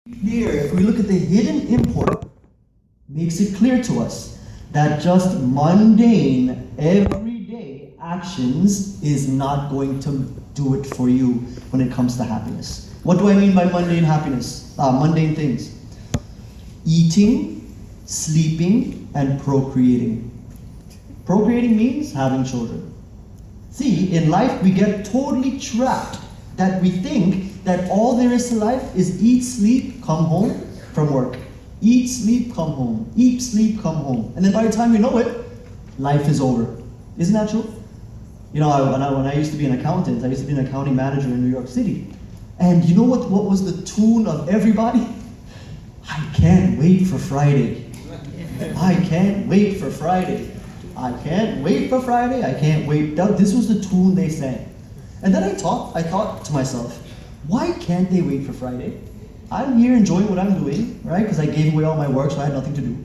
Here, if we look at the hidden import, makes it clear to us that just mundane, everyday actions is not going to do it for you when it comes to happiness. What do I mean by mundane happiness? Mundane things. Eating, sleeping, and procreating. Procreating means having children. See, in life we get totally trapped that we think that all there is to life is eat, sleep, come home from work. Eat, sleep, come home. Eat, sleep, come home. And then by the time you know it, life is over. Isn't that true? You know, when I used to be an accountant, I used to be an accounting manager in New York City. And you know what was the tune of everybody? I can't wait for Friday. I can't wait for Friday. I can't wait for Friday. I can't wait. This was the tune they sang. And then I thought to myself, why can't they wait for Friday? I'm here enjoying what I'm doing, right? Because I gave away all my work, so I had nothing to do.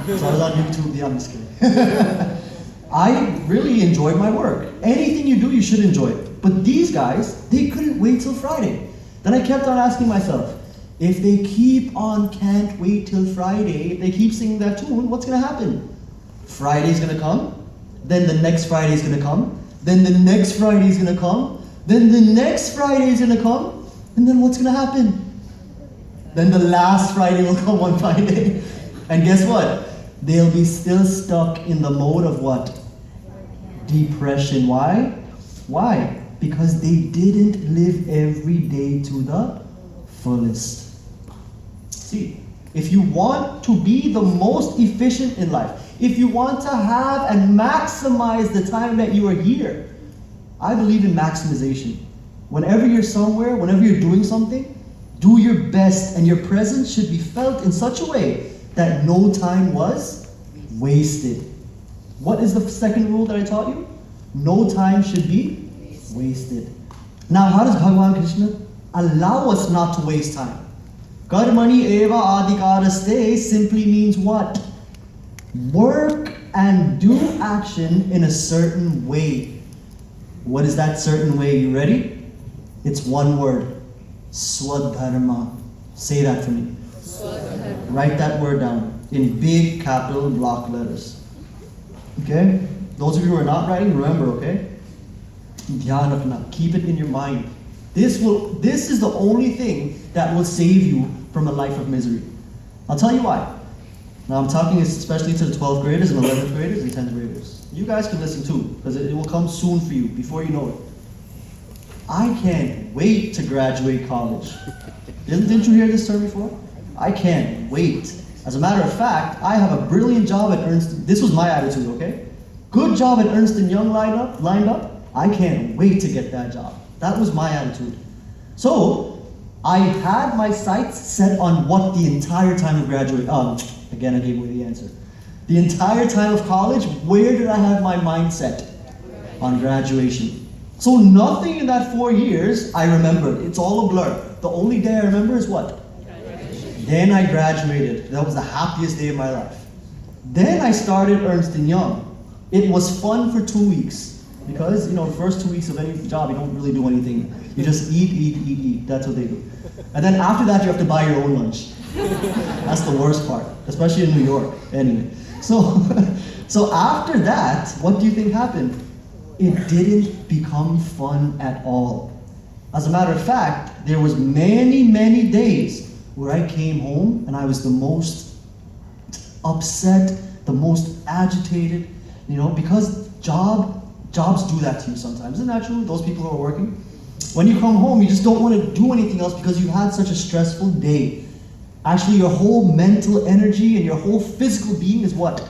So I was on YouTube. Yeah, I'm just kidding. I really enjoyed my work. Anything you do, you should enjoy it. But these guys, they couldn't wait till Friday. Then I kept on asking myself, if they keep on can't wait till Friday, if they keep singing that tune, what's going to happen? Friday's going to come, then the next Friday's going to come, then the next Friday's going to come, then the next Friday's going to come, and then what's going to happen? Then the last Friday will come on Friday. And guess what? They'll be still stuck in the mode of what? Depression. Why? Why? Because they didn't live every day to the fullest. See, if you want to be the most efficient in life, if you want to have and maximize the time that you are here, I believe in maximization. Whenever you're somewhere, whenever you're doing something, do your best, and your presence should be felt in such a way that no time was wasted. What is the second rule that I taught you? No time should be wasted. Now, how does Bhagavan Krishna allow us not to waste time? Karmani eva adhikaraste simply means what? Work and do action in a certain way. What is that certain way? You ready? It's one word. Swadharma. Say that for me. Swadharma. Write that word down in big capital block letters. Okay? Those of you who are not writing, remember, okay? Dhyan rakhna. Keep it in your mind. This is the only thing that will save you from a life of misery. I'll tell you why. Now I'm talking especially to the 12th graders and 11th graders and 10th graders. You guys can listen too, because it will come soon for you, before you know it. I can't wait to graduate college. Didn't you hear this term before? I can't wait. As a matter of fact, I have a brilliant job at Ernst. This was my attitude, okay? Good job at Ernst & Young lined up. I can't wait to get that job. That was my attitude. So, I had my sights set on what the entire time of graduate, again I gave away the answer. The entire time of college, where did I have my mind set? On graduation. So nothing in that 4 years I remembered. It's all a blur. The only day I remember is what? Then I graduated. That was the happiest day of my life. Then I started Ernst & Young. It was fun for 2 weeks. Because, the first 2 weeks of any job, you don't really do anything. You just eat. That's what they do. And then after that, you have to buy your own lunch. That's the worst part, especially in New York. Anyway, so after that, what do you think happened? It didn't become fun at all. As a matter of fact, there was many days where I came home and I was the most upset, the most agitated, because jobs do that to you sometimes. Isn't that true? Those people who are working? When you come home, you just don't want to do anything else because you've had such a stressful day. Actually, your whole mental energy and your whole physical being is what?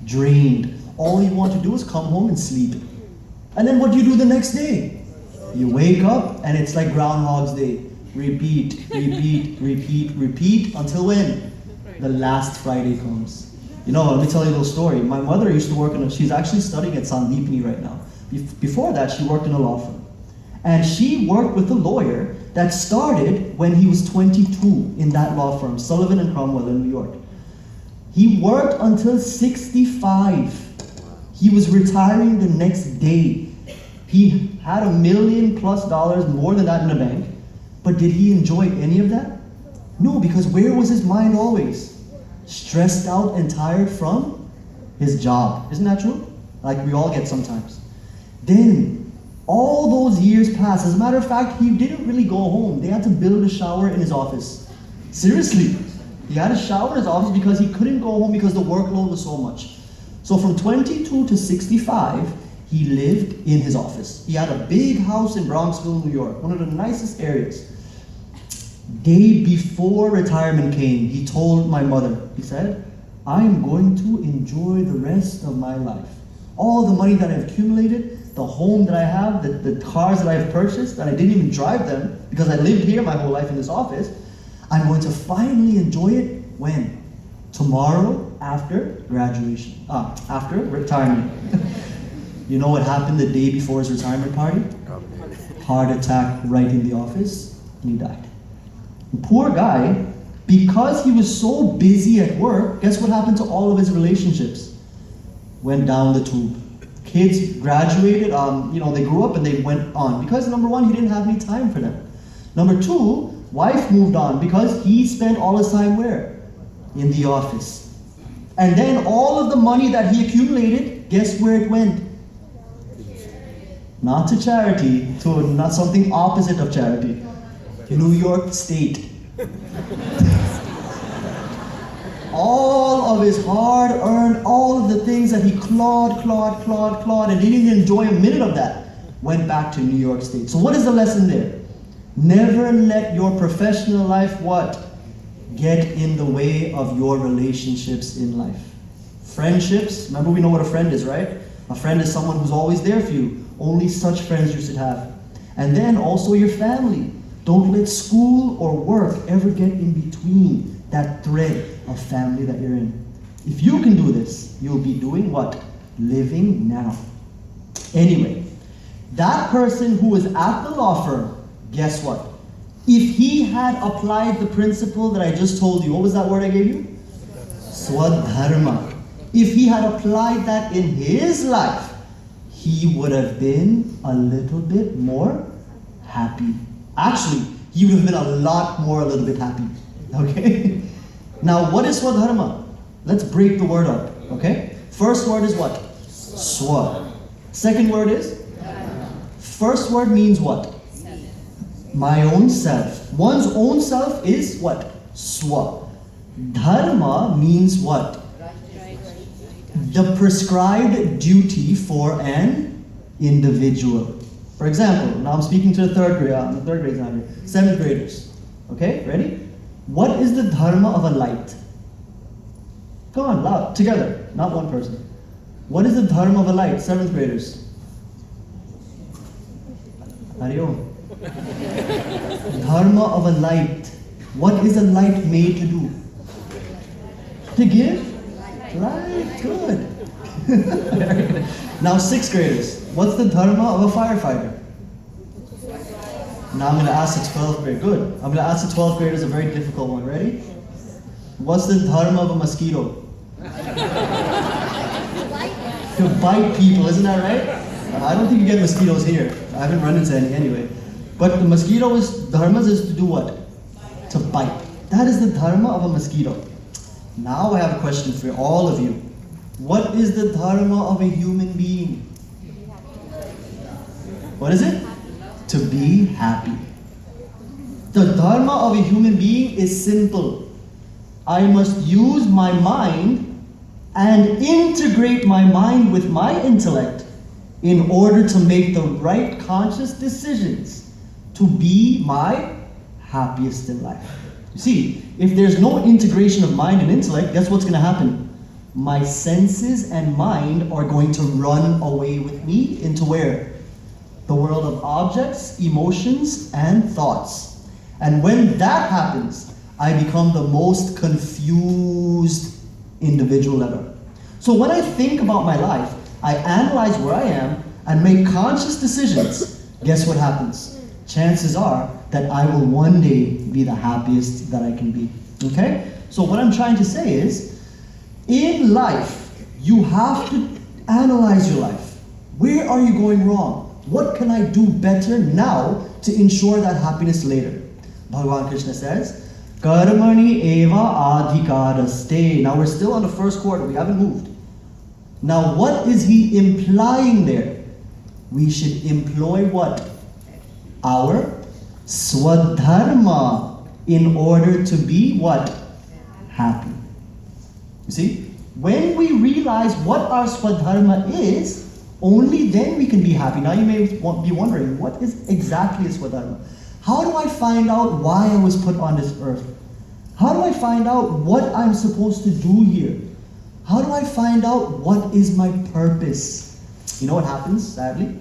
Drained. All you want to do is come home and sleep. And then what do you do the next day? You wake up and it's like Groundhog's Day. Repeat until when? The last Friday comes. Let me tell you a little story. My mother used to work she's actually studying at Sandipani right now. Before that, she worked in a law firm. And she worked with a lawyer that started when he was 22 in that law firm, Sullivan and Cromwell in New York. He worked until 65. He was retiring the next day. He had $1 million+ more than that in the bank. But did he enjoy any of that? No, because where was his mind always? Stressed out and tired from his job. Isn't that true? Like we all get sometimes. Then, all those years passed. As a matter of fact, he didn't really go home. They had to build a shower in his office. Seriously. He had a shower in his office because he couldn't go home because the workload was so much. So from 22 to 65, he lived in his office. He had a big house in Bronxville, New York, one of the nicest areas. Day before retirement came, he told my mother, he said, I'm going to enjoy the rest of my life. All the money that I've accumulated, the home that I have, the cars that I've purchased, and I didn't even drive them because I lived here my whole life in this office, I'm going to finally enjoy it when? Tomorrow after graduation, after retirement. You know what happened the day before his retirement party? Heart attack right in the office, and he died. The poor guy, because he was so busy at work, guess what happened to all of his relationships? Went down the tube. Kids graduated, they grew up and they went on. Because number one, he didn't have any time for them. Number two, wife moved on because he spent all his time where? In the office. And then all of the money that he accumulated, guess where it went? Not to charity, to not something opposite of charity. New York State. All of his hard-earned, all of the things that he clawed, and he didn't enjoy a minute of that, went back to New York State. So what is the lesson there? Never let your professional life, what? Get in the way of your relationships in life. Friendships, remember we know what a friend is, right? A friend is someone who's always there for you. Only such friends you should have. And then also your family. Don't let school or work ever get in between that thread of family that you're in. If you can do this, you'll be doing what? Living now. Anyway, that person who was at the law firm, guess what? If he had applied the principle that I just told you, what was that word I gave you? Swadharma. If he had applied that in his life, he would have been a little bit more happy. Actually, he would have been a lot more a little bit happy. Okay? Now, what is Swadharma? Let's break the word up. Okay? First word is what? Swa. Second word is? First word means what? My own self. One's own self is what? Swa. Dharma means what? The prescribed duty for an individual. For example, now I'm speaking to the third grade, not here, 7th graders. Okay, ready? What is the dharma of a light? Come on, loud, together, not one person. What is the dharma of a light, 7th graders? Hariom. Dharma of a light. What is a light made to do? To give? Light, good. Now 6th graders, what's the dharma of a firefighter? Now I'm going to ask the 12th grade. Good. I'm going to ask the 12th graders a very difficult one. Ready? What's the dharma of a mosquito? To bite people, isn't that right? I don't think you get mosquitoes here. I haven't run into any anyway. But the mosquito's dharma is to do what? To bite. That is the dharma of a mosquito. Now I have a question for all of you. What is the dharma of a human being? What is it? To be happy. The dharma of a human being is simple. I must use my mind and integrate my mind with my intellect in order to make the right conscious decisions to be my happiest in life. You see, if there's no integration of mind and intellect, guess what's going to happen? My senses and mind are going to run away with me into where? The world of objects, emotions, and thoughts. And when that happens, I become the most confused individual ever. So when I think about my life, I analyze where I am and make conscious decisions. Guess what happens? Chances are that I will one day be the happiest that I can be. Okay? So what I'm trying to say is, in life, you have to analyze your life. Where are you going wrong? What can I do better now to ensure that happiness later? Bhagavan Krishna says, Karmani eva adhikaraste. Now we're still on the first quarter. We haven't moved. Now what is he implying there? We should employ what? Our swadharma in order to be what? Happy. You see? When we realize what our swadharma is, only then we can be happy. Now you may be wondering, what is exactly a swadharma? How do I find out why I was put on this earth? How do I find out what I'm supposed to do here? How do I find out what is my purpose? You know what happens, sadly?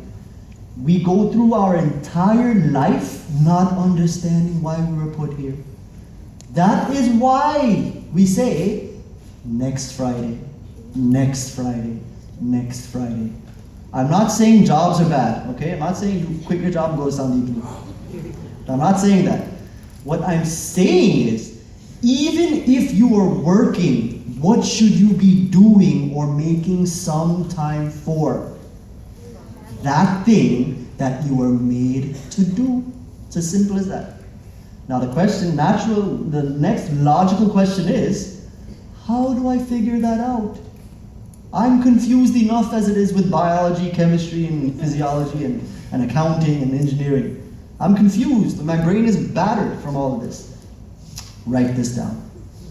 We go through our entire life not understanding why we were put here. That is why we say, next Friday, next Friday, next Friday. I'm not saying jobs are bad, okay? I'm not saying you quit your job and go to Sunday evening. I'm not saying that. What I'm saying is, even if you are working, what should you be doing or making some time for? That thing that you were made to do. It's as simple as that. Now the next logical question is, how do I figure that out? I'm confused enough as it is with biology, chemistry, and physiology, and accounting, and engineering. I'm confused. My brain is battered from all of this. Write this down.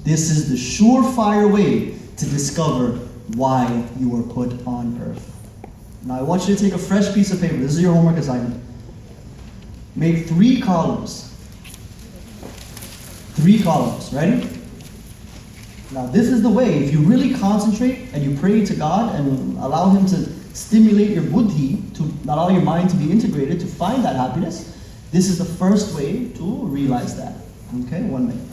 This is the surefire way to discover why you were put on earth. Now I want you to take a fresh piece of paper. This is your homework assignment. Make 3 columns. 3 columns. Ready? Now this is the way, if you really concentrate and you pray to God and allow Him to stimulate your buddhi, to allow your mind to be integrated, to find that happiness, this is the first way to realize that. Okay, 1 minute.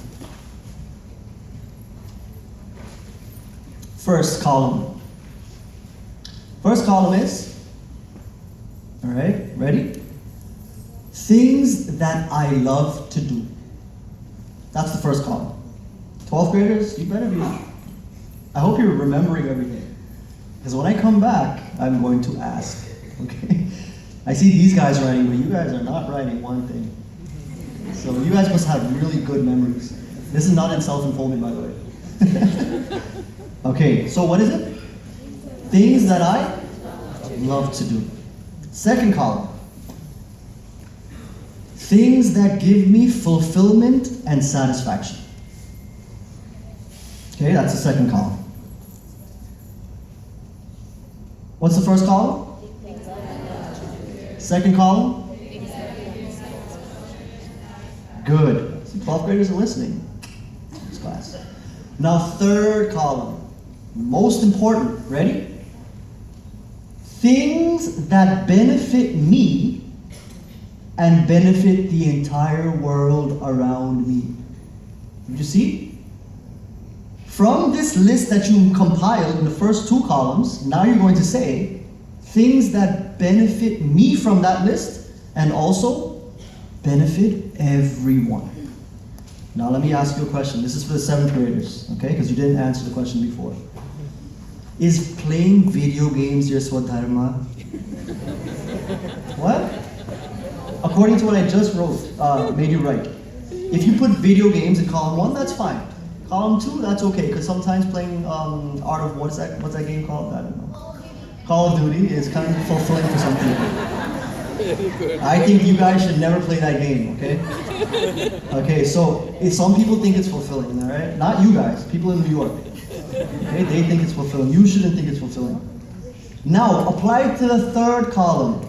First column. First column is, all right, ready? Things that I love to do. That's the first column. 12th graders, you better be, I hope you're remembering everything. Because when I come back, I'm going to ask, okay? I see these guys writing, but you guys are not writing one thing. So you guys must have really good memories. This is not in self-enfoldment, by the way. Okay, so what is it? Things that I love to do. Second column. Things that give me fulfillment and satisfaction. Okay, that's the second column. What's the first column? Second column? Good. See, 12th graders are listening. This class. Now, third column. Most important. Ready? Things that benefit me and benefit the entire world around me. Did you see? From this list that you compiled in the first 2 columns, now you're going to say things that benefit me from that list and also benefit everyone. Now let me ask you a question. This is for the 7th graders, okay? Because you didn't answer the question before. Is playing video games your swadharma? What? According to what I just wrote, made you write. If you put video games in column 1, that's fine. Column 2, that's okay, because sometimes playing Art of, what's that game called? I don't know. Call of Duty is kind of fulfilling for some people. I think you guys should never play that game, okay? Okay, so if some people think it's fulfilling, all right? Not you guys, people in New York. Okay, they think it's fulfilling. You shouldn't think it's fulfilling. Now, apply it to the third column.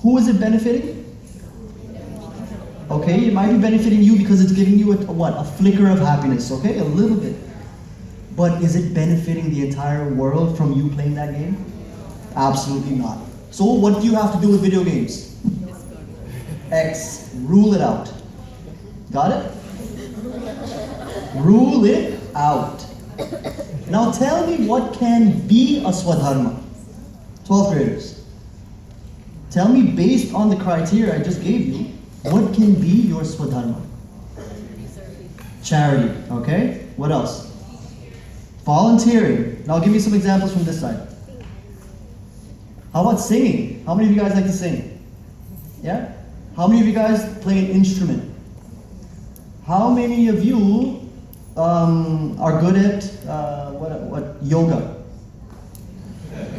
Who is it benefiting? Okay, it might be benefiting you because it's giving you a flicker of happiness, okay? A little bit. But is it benefiting the entire world from you playing that game? Absolutely not. So what do you have to do with video games? X. Rule it out. Got it? Rule it out. Now tell me what can be a swadharma. 12th graders. Tell me based on the criteria I just gave you, what can be your swadharma? Charity, okay? What else? Volunteering. Now give me some examples from this side. How about singing? How many of you guys like to sing? Yeah? How many of you guys play an instrument? How many of you are good at what yoga?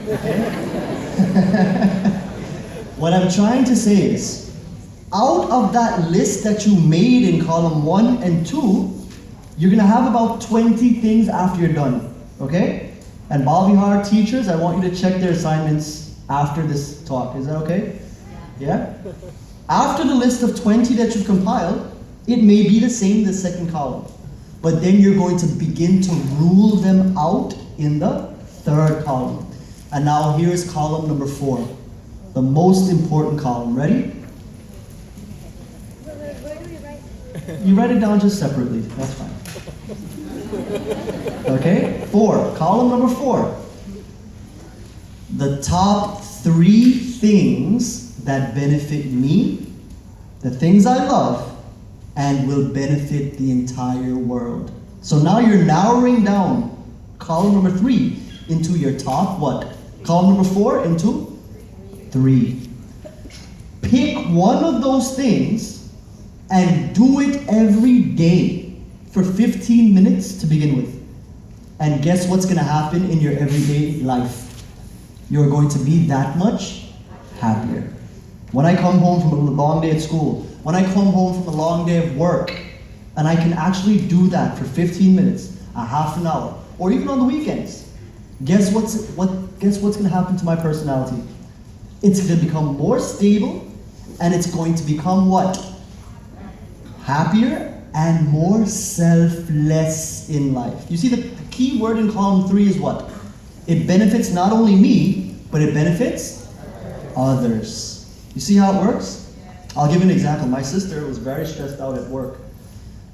Okay. What I'm trying to say is, out of that list that you made in column 1 and 2, you're gonna have about 20 things after you're done. Okay? And Bhavihar teachers, I want you to check their assignments after this talk. Is that okay? Yeah? After the list of 20 that you've compiled, it may be the same, the second column. But then you're going to begin to rule them out in the third column. And now here's column number 4, the most important column. Ready? Where do we write? You write it down just separately. That's fine. Okay? 4. Column number 4. The top 3 things that benefit me, the things I love, and will benefit the entire world. So now you're narrowing down column number 3 into your top what? Column number 4 into 3. Pick one of those things and do it every day for 15 minutes to begin with. And guess what's going to happen in your everyday life? You're going to be that much happier. When I come home from a long day at school, when I come home from a long day of work, and I can actually do that for 15 minutes, a half an hour, or even on the weekends, guess what's going to happen to my personality? It's going to become more stable, and it's going to become what? Happier and more selfless in life. You see, the key word in column 3 is what? It benefits not only me, but it benefits others. You see how it works? I'll give you an example. My sister was very stressed out at work,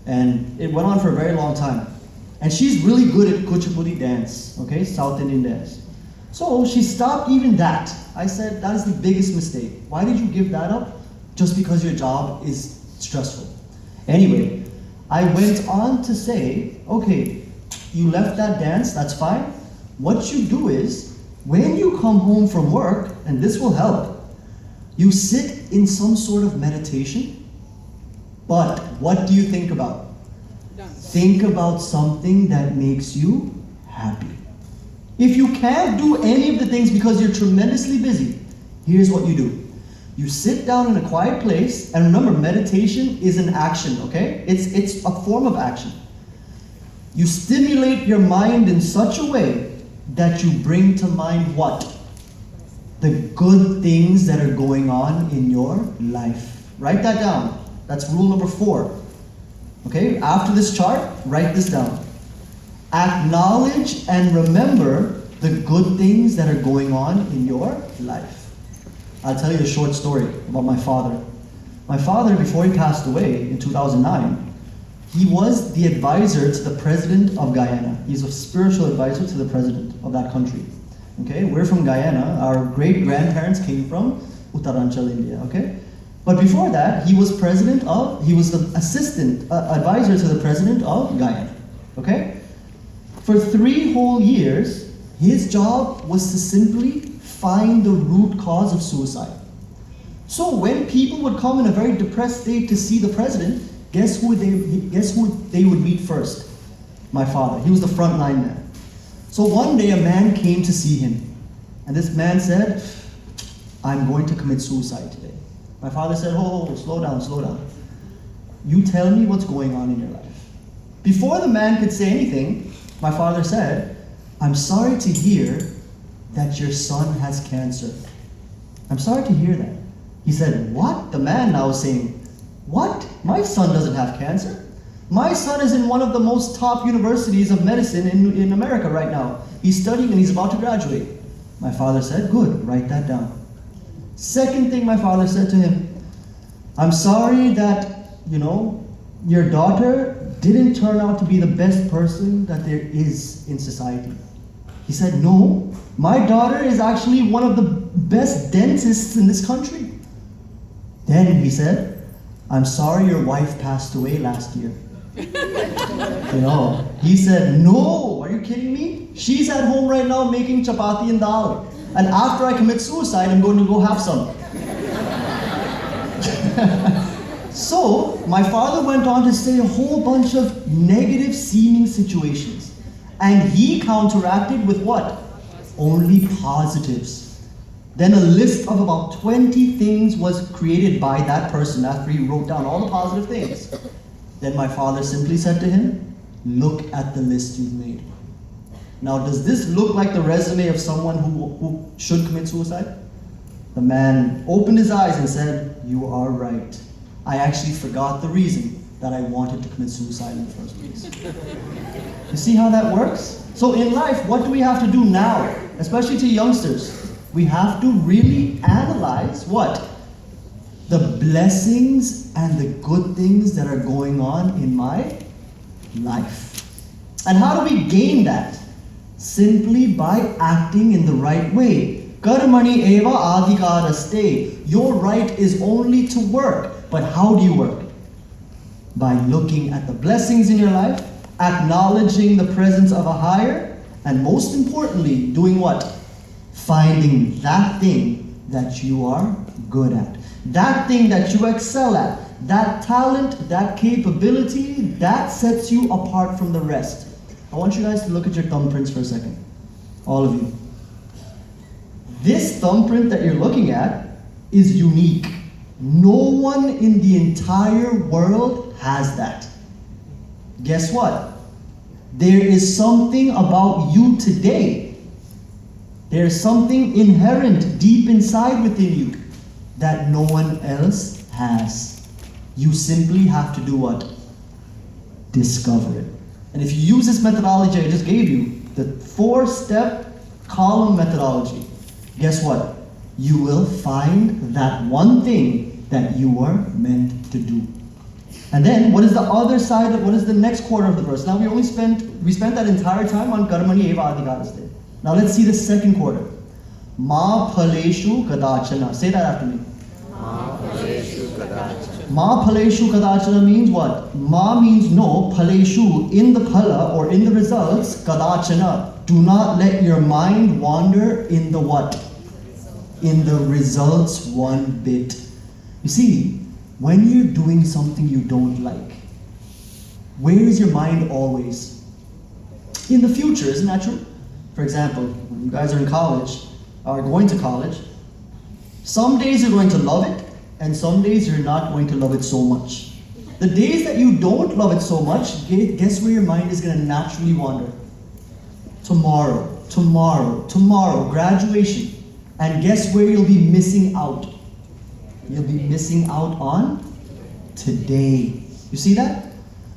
and it went on for a very long time. And she's really good at Kuchipudi dance, okay, South Indian dance. So she stopped even that. I said, that is the biggest mistake. Why did you give that up? Just because your job is stressful. Anyway, I went on to say, okay, you left that dance, that's fine. What you do is, when you come home from work, and this will help, you sit in some sort of meditation, but what do you think about? Think about something that makes you happy. If you can't do any of the things because you're tremendously busy, here's what you do. You sit down in a quiet place, and remember, meditation is an action, okay? It's a form of action. You stimulate your mind in such a way that you bring to mind what? The good things that are going on in your life. Write that down. That's rule number 4. Okay, after this chart, write this down. Acknowledge and remember the good things that are going on in your life. I'll tell you a short story about my father. My father, before he passed away in 2009, he was the advisor to the president of Guyana. He's a spiritual advisor to the president of that country. Okay, we're from Guyana. Our great-grandparents came from Uttaranchal, India. Okay, but before that, he was the assistant advisor to the president of Guyana. Okay, for 3 whole years, his job was to simply find the root cause of suicide. So when people would come in a very depressed state to see the president, guess who they would meet first? My father. He was the frontline man. So one day a man came to see him, and this man said, I'm going to commit suicide today. My father said, oh, slow down, slow down. You tell me what's going on in your life. Before the man could say anything, my father said, I'm sorry to hear that your son has cancer. I'm sorry to hear that. He said, what? The man now is saying, what? My son doesn't have cancer. My son is in one of the most top universities of medicine in America right now. He's studying and he's about to graduate. My father said, good, write that down. Second thing my father said to him, I'm sorry that, your daughter didn't turn out to be the best person that there is in society. He said, no, my daughter is actually one of the best dentists in this country. Then he said, I'm sorry your wife passed away last year. He said, no, are you kidding me? She's at home right now making chapati and dal. And after I commit suicide, I'm going to go have some. So, my father went on to say a whole bunch of negative seeming situations. And he counteracted with what? Only positives. Then a list of about 20 things was created by that person after he wrote down all the positive things. Then my father simply said to him, look at the list you've made. Now, does this look like the resume of someone who should commit suicide? The man opened his eyes and said, you are right. I actually forgot the reason that I wanted to commit suicide in the first place. You see how that works? So in life, what do we have to do now? Especially to youngsters. We have to really analyze what? The blessings and the good things that are going on in my life. And how do we gain that? Simply by acting in the right way. Karmani eva adhikaraste. Your right is only to work. But how do you work? By looking at the blessings in your life, acknowledging the presence of a higher, and most importantly, doing what? Finding that thing that you are good at. That thing that you excel at. That talent, that capability, that sets you apart from the rest. I want you guys to look at your thumbprints for a second. All of you. This thumbprint that you're looking at is unique. No one in the entire world has that. Guess what? There is something about you today. There's something inherent deep inside within you that no one else has. You simply have to do what? Discover it. And if you use this methodology I just gave you, the 4-step column methodology, guess what? You will find that one thing that you are meant to do. And then, what is the other side of, what is the next quarter of the verse? Now we spent that entire time on Karmani eva adhikaraste. Now let's see the second quarter. Ma phaleshu kadachana. Say that after me. Ma phaleshu kadachana. Ma phaleshu kadachana means what? Ma means no, phaleshu, in the phala or in the results, kadachana. Do not let your mind wander in the what? In the results one bit. You see, when you're doing something you don't like, where is your mind always? In the future, isn't that true? For example, when you guys are in college, or going to college, some days you're going to love it, and some days you're not going to love it so much. The days that you don't love it so much, guess where your mind is going to naturally wander? Tomorrow, graduation. And guess where you'll be missing out? You'll be missing out on today. You see that?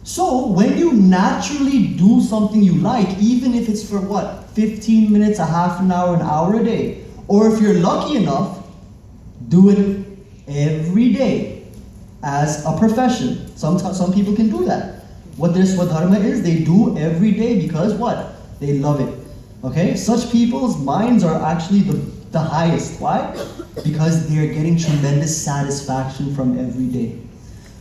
So when you naturally do something you like, even if it's for what? 15 minutes, a half an hour a day. Or if you're lucky enough, do it every day as a profession. Some people can do that. What dharma is, they do every day because what? They love it. Okay? Such people's minds are actually the highest. Why? Because they are getting tremendous satisfaction from every day.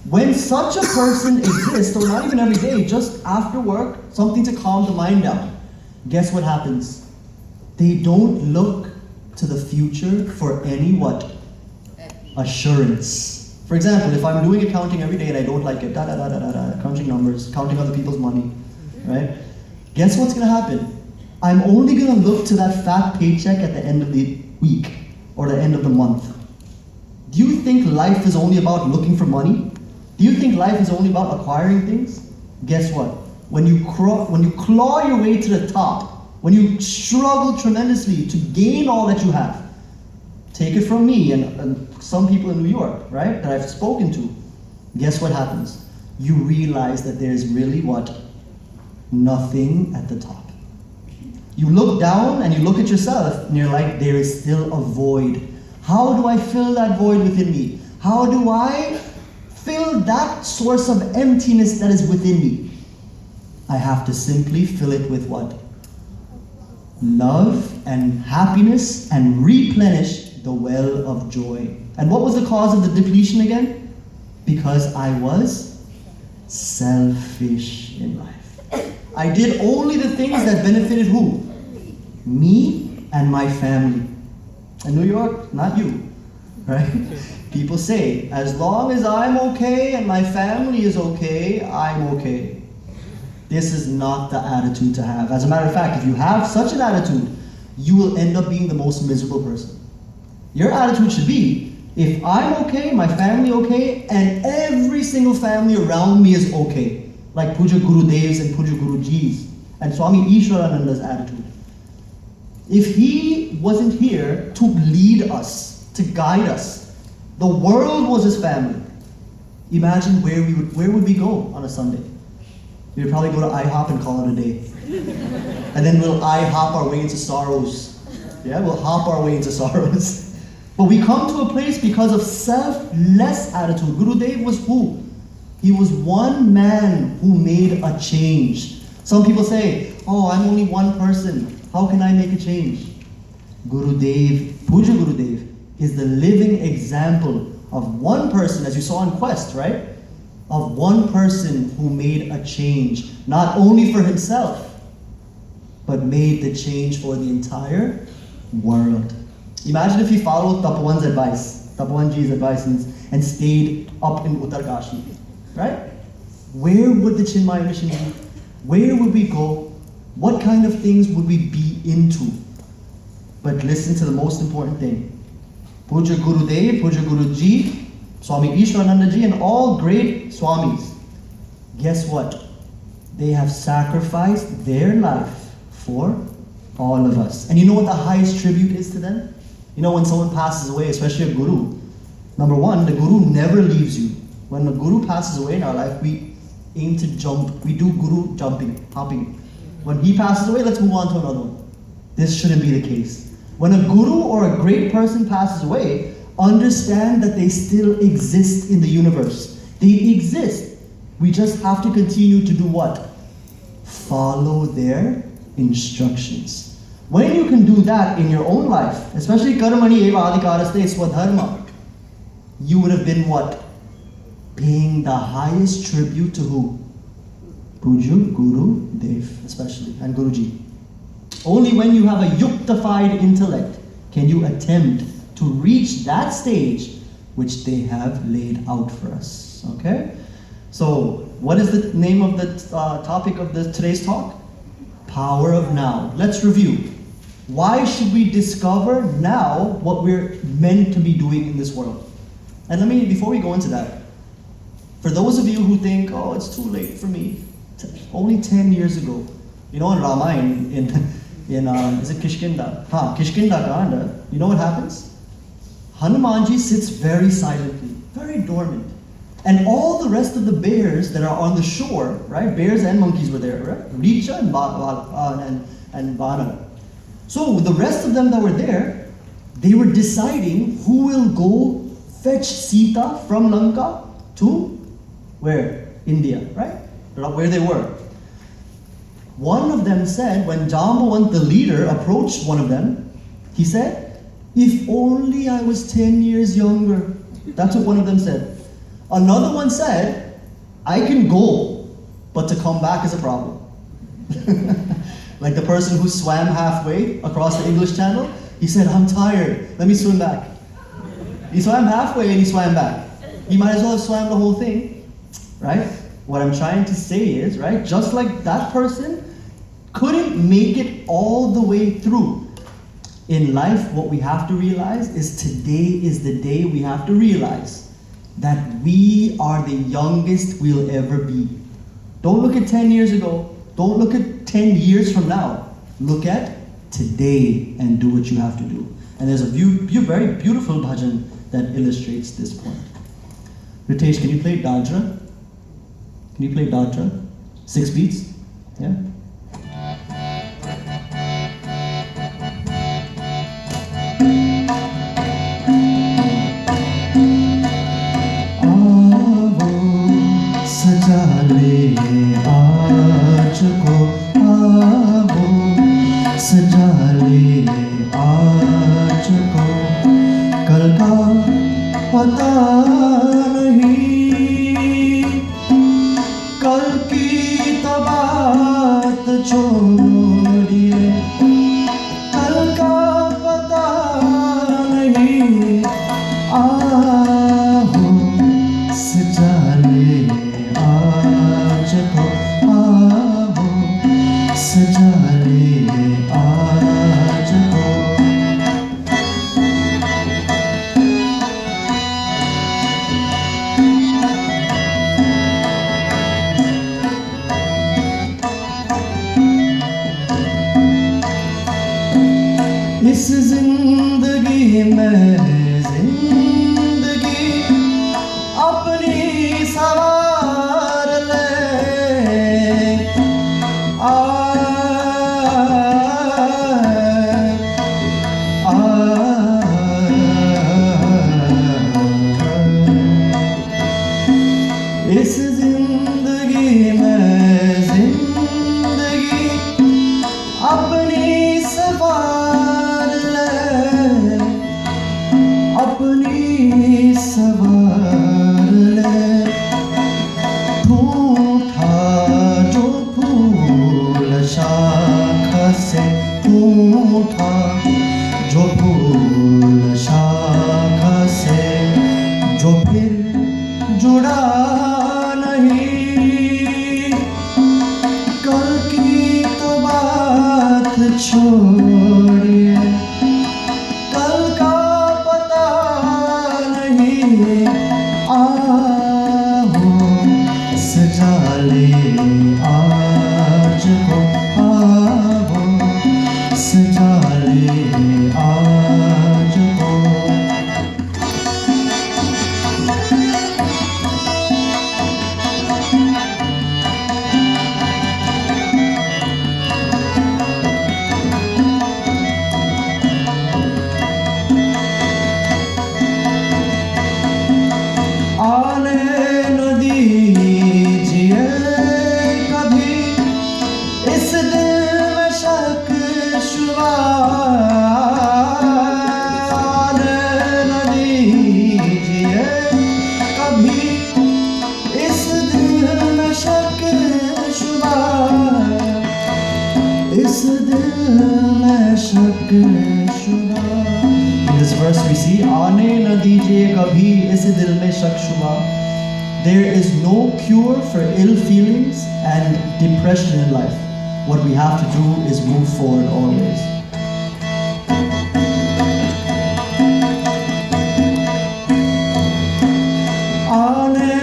When such a person exists, or not even every day, just after work, something to calm the mind down, guess what happens? They don't look to the future for any what? Assurance. For example, if I'm doing accounting every day and I don't like it, counting numbers, counting other people's money, right? Guess what's going to happen? I'm only going to look to that fat paycheck at the end of the week or the end of the month. Do you think life is only about looking for money? Do you think life is only about acquiring things? Guess what? When you claw your way to the top, when you struggle tremendously to gain all that you have, take it from me and some people in New York, right, that I've spoken to, guess what happens? You realize that there's really what? Nothing at the top. You look down and you look at yourself and you're like, there is still a void. How do I fill that void within me? How do I fill that source of emptiness that is within me? I have to simply fill it with what? Love and happiness, and replenish the well of joy. And what was the cause of the depletion again? Because I was selfish in life. I did only the things that benefited who? Me and my family. In New York, not you, right? People say, as long as I'm okay and my family is okay, I'm okay. This is not the attitude to have. As a matter of fact, if you have such an attitude, you will end up being the most miserable person. Your attitude should be, if I'm okay, my family okay, and every single family around me is okay. Like Puja Gurudev's and Puja Guruji's and Swami Ishwarananda's attitude. If he wasn't here to lead us, to guide us, the world was his family. Imagine where would we go on a Sunday? We would probably go to IHOP and call it a day. And then we'll IHOP our way into sorrows. Yeah, we'll hop our way into sorrows. But we come to a place because of selfless attitude. Gurudev was who? He was one man who made a change. Some people say, oh, I'm only one person. How can I make a change? Gurudev, Puja Gurudev, is the living example of one person, as you saw in Quest, right? Of one person who made a change, not only for himself, but made the change for the entire world. Imagine if he followed Tapawan's advice, Tapawanji's advice, and stayed up in Uttarkashi, right? Where would the Chinmaya mission be? Where would we go? What kind of things would we be into? But listen to the most important thing. Puja Gurudev, Puja Guruji, Swami Ishwaranandaji, and all great Swamis. Guess what? They have sacrificed their life for all of us. And you know what the highest tribute is to them? You know, when someone passes away, especially a guru, number one, the guru never leaves you. When a guru passes away in our life, we aim to jump. We do guru jumping, hopping. When he passes away, let's move on to another one. This shouldn't be the case. When a guru or a great person passes away, understand that they still exist in the universe. They exist. We just have to continue to do what? Follow their instructions. When you can do that in your own life, especially karmani eva adhikaraste swadharma, you would have been what? Paying the highest tribute to who? Puja Guru Dev, especially, and Guruji. Only when you have a yuktified intellect can you attempt to reach that stage which they have laid out for us. Okay? So, what is the name of the topic of today's talk? Power of now. Let's review. Why should we discover now what we're meant to be doing in this world? And before we go into that, for those of you who think, oh, it's too late for me, only 10 years ago, you know, in Ramayana, is it Kishkinda? Kishkinda Kanda, you know what happens? Hanumanji sits very silently, very dormant. And all the rest of the bears that are on the shore, right? Bears and monkeys were there, right? Richa and Bana. So the rest of them that were there, they were deciding who will go fetch Sita from Lanka to where? India, right? Where they were. One of them said, when Jambavant, the leader, approached one of them, he said, if only I was 10 years younger. That's what one of them said. Another one said, I can go, but to come back is a problem. Like the person who swam halfway across the English Channel, he said, I'm tired, let me swim back. He swam halfway and he swam back. He might as well have swam the whole thing, right? What I'm trying to say is, right, just like that person couldn't make it all the way through. In life, what we have to realize is today is the day we have to realize that we are the youngest we'll ever be. Don't look at 10 years ago. Don't look at 10 years from now. Look at today and do what you have to do. And there's a very beautiful bhajan that illustrates this point. Ritesh, can you play Dadra? Can you play Dadra? 6 beats? Yeah? में जिंदगी अपनी सवार ले इस जिंदगी में जिंदगी अपनी सवार ले अपनी सवार ले ठूठा जो फूल शाखा से ठूठा जो फूल शाखा से जो फिर जुड़ा नहीं कल की तो बात छोड़िए कल का पता नहीं आओ सजा ले आज को आओ सजा ले आज को आने न दीजिए कभी इस दिल में शक शुबा आने न दीजिए कभी इस दिल में शक शुबा इस दिल में शक शुबा In this verse we see आने न दीजिए कभी इस दिल में शक शुबा. There is no cure for ill feelings and depression in life. What we have to do is move forward always. आने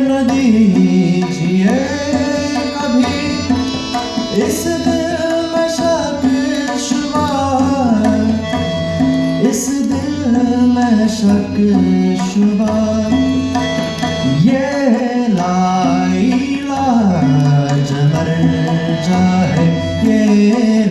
न दीजिए कभी इस दिल में शक शुबा इस दिल में शक शुबा ये लाइलाज मर जाए ये